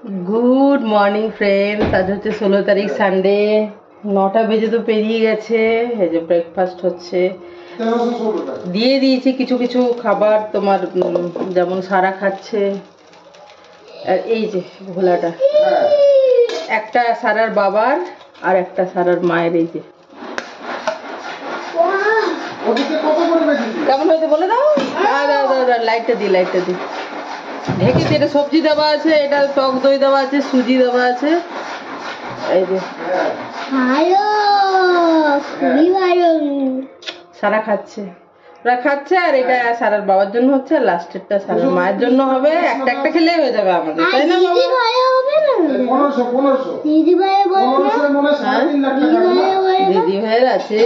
Good morning friends. आज হচ্ছে 16 তারিখ সানডে। 9টা বেজে তো পেরিয়ে গেছে। এই যে ব্রেকফাস্ট হচ্ছে, দিয়ে দিয়েছি কিছু কিছু খাবার তোমার, যেমন সারা খাচ্ছে। আর এই যে ভোলাটা, একটা সারার বাবার আর একটা সারার মায়ের। এই যে কেমন হয়েছে বলে দাও। লাইটটা দি, লাইটটা দি। ঢেকেছি, এটা সবজি দেওয়া আছে, এটা টক দই দেওয়া আছে, সুজি দেওয়া আছে। এই যে সারা খাচ্ছে, ওরা খাচ্ছে। আর এটা সারার বাবার জন্য হচ্ছে, আর লাস্টেরটা সারার মায়ের জন্য হবে। একটা একটা খেলেই হয়ে যাবে আমাদের, তাই না বাবা? দিদি ভাইয়ের আছে,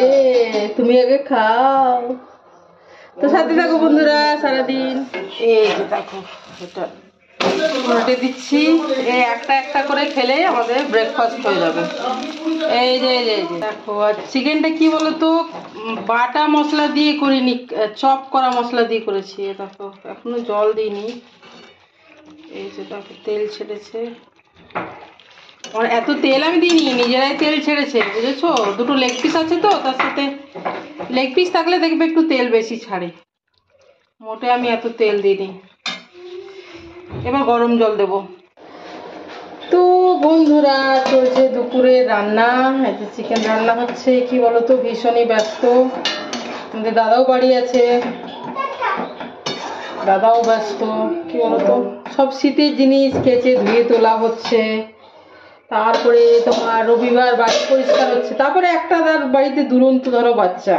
তুমি আগে খাও। তো সাথে থাকো বন্ধুরা সারাদিন। এই যে দেখো, এটা উল্টে দিচ্ছি। এই একটা একটা করে খেলেই আমাদের ব্রেকফাস্ট হয়ে যাবে। এই যে দেখো, আর চিকেনটা কি বলতো, বাটা মশলা দিয়ে করিনি, চপ করা মশলা দিয়ে করেছি। দেখো এখনো জল দিইনি। এই যে দেখো তেল ছেড়েছে, এত তেল আমি দিইনি, নিজেরাই তেল ছেড়েছে, বুঝেছো? দুটো লেগ পিস আছে তো, তার সাথে লেগ পিস থাকলে দেখবে একটু তেল বেশি ছাড়ে। মোটে আমি এত তেল দিইনি। এবার গরম জল দেব। তো বন্ধুরা, চলছে দুপুরে রান্না। এই চিকেন রান্না হচ্ছে। কি বলতো, ভীষণই ব্যস্ত। আমাদের দাদাও বাড়ি আছে, দাদাও ব্যস্ত। কি বলতো, সব শীতের জিনিস কেচে ধুয়ে তোলা হচ্ছে। তারপরে তোমার রবিবার বাড়ি পরিষ্কার হচ্ছে। তারপরে একটা তার বাড়িতে দুরন্ত ধরো বাচ্চা,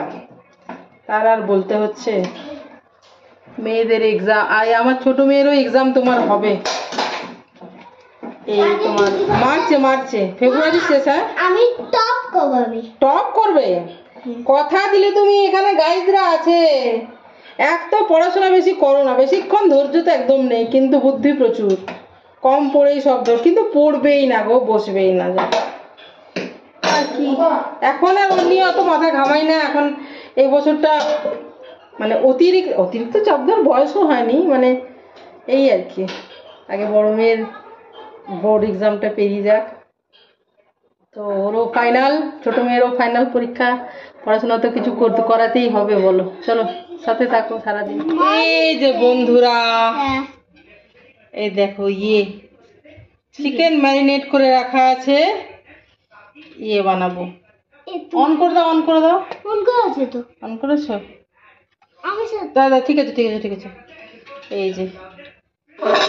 তার আর বলতে হচ্ছে। মেয়েদের এক্সাম, আর আমার ছোট মেয়েরও এক্সাম তোমার হবে এই তোমার মার্চে ফেব্রুয়ারি শেষ। হ্যাঁ, আমি টপ করব। টপ করবে? কথা দিলে তুমি। এখানে গাইডরা আছে। এক তো পড়াশোনা বেশি করো না, বেশিক্ষণ ধৈর্য তো একদম নেই, কিন্তু বুদ্ধি প্রচুর। কম পড়েই সব ধর, কিন্তু পড়বেই না গো, বসবেই না। আর কি, এখন আর ওর নিয়ে অত মাথা ঘামাই না। এখন এই বছরটা মানে অতিরিক্ত চাপ দেওয়ার বয়সও হয়নি, মানে এই আর কি। আগে বড় মেয়ের বোর্ড এক্সামটা পেরিয়ে যাক, তো ওরও ফাইনাল, ছোট মেয়েরও ফাইনাল পরীক্ষা। পড়াশোনা তো কিছু করাতেই হবে, বলো। চলো সাথে থাকো সারাদিন। এই যে বন্ধুরা, এই দেখো, চিকেন ম্যারিনেট করে রাখা আছে। বানাবো। অন করে দাও, অন করে দাও। অন করা আছে তো। অন করেছো? দাদা ঠিক আছে। এই যে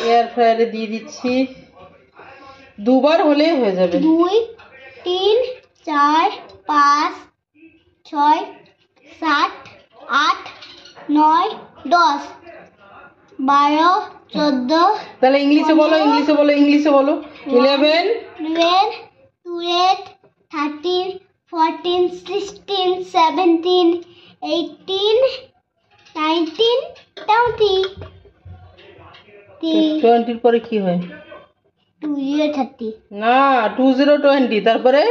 এয়ার ফ্রায়ারে দিয়ে দিচ্ছি। দুবার হলেই হয়ে যাবে। 2 3 4 5 6 7 8 9 10 12 14। তাহলে ইংলিশে বলো। 11 12 13 14 16 17 18 19 20। 20 পরে কি হয়? 2030 না, 2020। তারপরে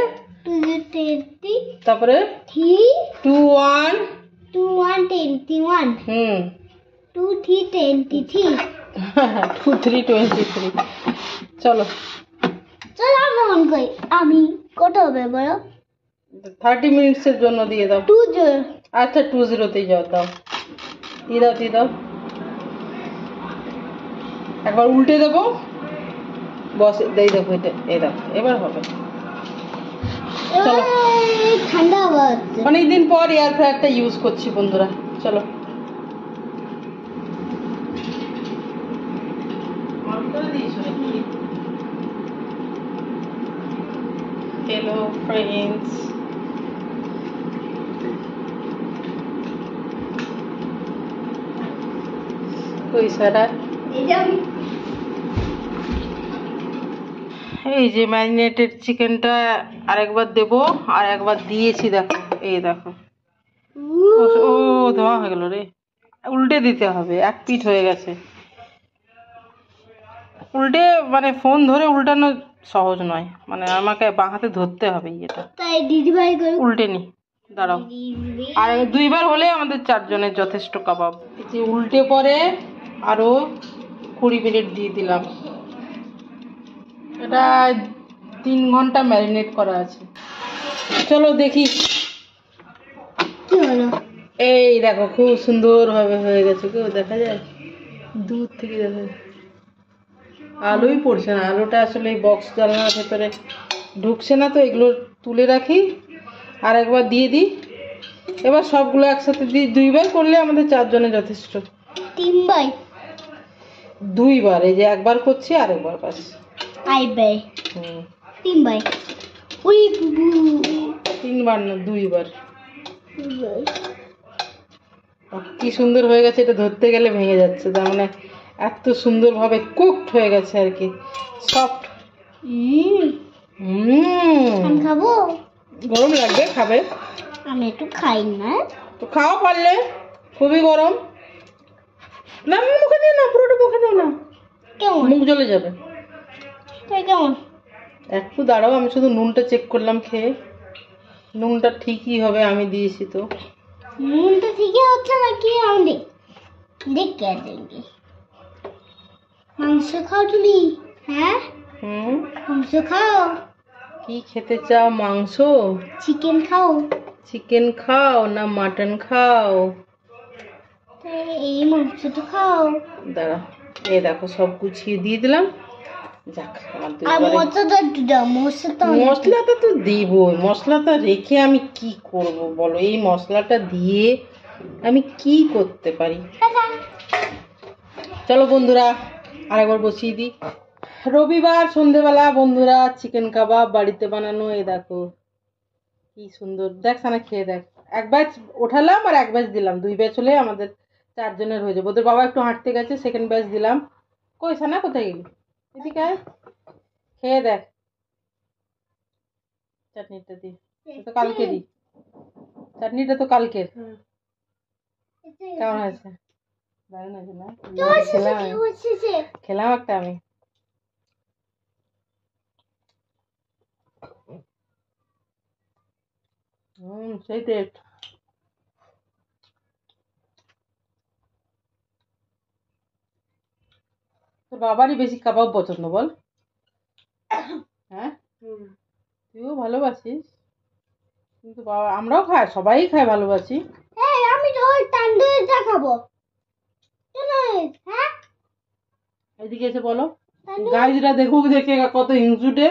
2020, তারপরে 21 21 23 23। চলো আমি কত হবে বলো? 30 মিনিটসের জন্য দিয়ে দাও। 20। আচ্ছা 20তেই যাও, দাও দিয়ে দাও। একবার উল্টে দেবো, বস দেই দেখো, এটা এই দেখো, এবার হবে। চলো, ঠান্ডা হচ্ছে। অনেকদিন পর এয়ার ফ্রায়ারটা ইউজ করছি বন্ধুরা। চলো হ্যালো ফ্রেন্ডস, কই সারা? এই যে ম্যারিনেটেড চিকেনটা আরেকবার দেব, আর একবার দিয়েছি দেখো। এই দেখো, ও ধোয়া হয়ে গেল রে। উল্টে দিতে হবে, এক পিঠ হয়ে গেছে। উল্টে মানে ফোন ধরে উল্টানো সহজ নয়, মানে আমাকে বাঁ হাতে ধরতে হবে। এটা উল্টে নি, দাঁড়াও। আর 2বার হলে আমাদের 4 জনের যথেষ্ট কাবাব। এই যে উল্টে পরে আরো 20 মিনিট দিয়ে দিলাম। এটা 3 ঘন্টা ম্যারিনেট করা আছে। চলো দেখি কি হলো। এই দেখো খুব সুন্দর ভাবে হয়ে গেছে, কেউ দেখা যায় দূর থেকে দেখা যায়। আলোই পড়ছে না, আলোটা আসলে এই বক্স জানলার ভেতরে ঢুকছে না, তো এগুলো তুলে রাখি আর একবার দিয়ে দিই। এবার সবগুলো একসাথে দিই, 2বার করলে আমাদের 4 জনের যথেষ্ট। 3বার? 2বার, এই যে একবার করছি আর একবার বাস। আইবে 3বার? ওই 3বার না 2বার। কি সুন্দর হয়ে গেছে, এটা ধরতে গেলে ভেঙে যাচ্ছে, তার মানে এত সুন্দরভাবে কুকড হয়ে গেছে আর কি, সফট। আমি খাবো? গরম লাগবে, খাবে? আমি একটু খাই না। তো খাও পারলে, খুবই গরম। না মুখে দিও না, পুরোটা মুখে দিও না, কেমন মুখ জ্বলে যাবে। তাই কেমন? একটু দাঁড়াও, আমি শুধু নুনটা চেক করলাম খেয়ে, নুনটা ঠিকই হবে, আমি দিয়েছি তো। নুনটা ঠিকই হচ্ছে নাকি? আমি দেখে দেখি। মাংস খাও তুমি? হ্যাঁ মাংস খাও। কি খেতে চাও, মাংস? চিকেন খাও? চিকেন খাও না মাটন খাও? এই মাংসটা খাও। দাঁড়া, এই দেখো সব গুছিয়ে দিয়ে দিলাম। যাক, আমার আর মশলাটা একটু দাও। মশলাটা তো দিবই, মশলাটা রেখে আমি কি করব বলো? এই মশলাটা দিয়ে আমি কি করতে পারি? চলো বন্ধুরা আরেকবার বসিয়ে দিই। রবিবার সন্ধেবেলা বন্ধুরা চিকেন কাবাব বাড়িতে বানানো, এই দেখো কি সুন্দর। দেখ সানা খেয়ে দেখ, এক ব্যাচ ওঠালাম আর এক ব্যাচ দিলাম, 2 ব্যাচ হলে আমাদের 4 জনের হয়ে যাবে। ওদের বাবা একটু হাঁটতে গেছে, সেকেন্ড ব্যাচ দিলাম। কই সানা, কোথায় গেলি? এদিকে আয়, খেয়ে দেখ চাটনিটা দি। তো কালকেরই চাটনিটা, তো কালকের। কেমন হয়েছে? দারুণ হয়েছে না? খেলাম একটা আমি। সেই টেস্ট। তোর বাবারই বেশি কাবাব পছন্দ বল? হ্যাঁ তুইও ভালোবাসিস, কিন্তু বাবা আমরাও খাই, সবাই খায়, ভালোবাসি। আমি তো ওই তান্দুরিটা খাবো। হ্যাঁ এদিকে এসে বলো, গাইজরা দেখুক, দেখে কত হিংসুটে।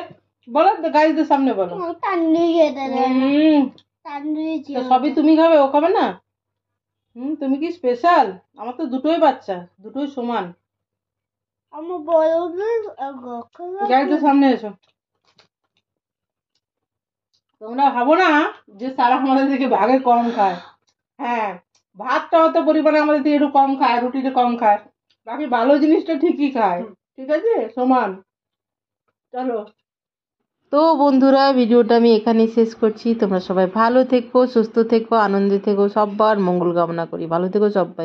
বলো গাইজদের সামনে বলো। সবই তুমি খাবে, ও খাবে না? তুমি কি স্পেশাল? আমার তো দুটোই বাচ্চা, দুটোই সমান। আমার বড় গাইজদের সামনে এসো। তোমরা ভাবো না যে সারা আমাদের থেকে ভাগে কম খায়। হ্যাঁ, ভাতটা অত পরিমাণে আমাদের থেকে একটু কম খায়, রুটিটা কম খায়, বাকি ভালো জিনিসটা ঠিকই খায়। ঠিক আছে, সমান। চলো, তো বন্ধুরা ভিডিওটা আমি এখানেই শেষ করছি। তোমরা সবাই ভালো থেকো, সুস্থ থেকো, আনন্দে থেকো, সবার মঙ্গল কামনা করি। ভালো থেকো সবাই।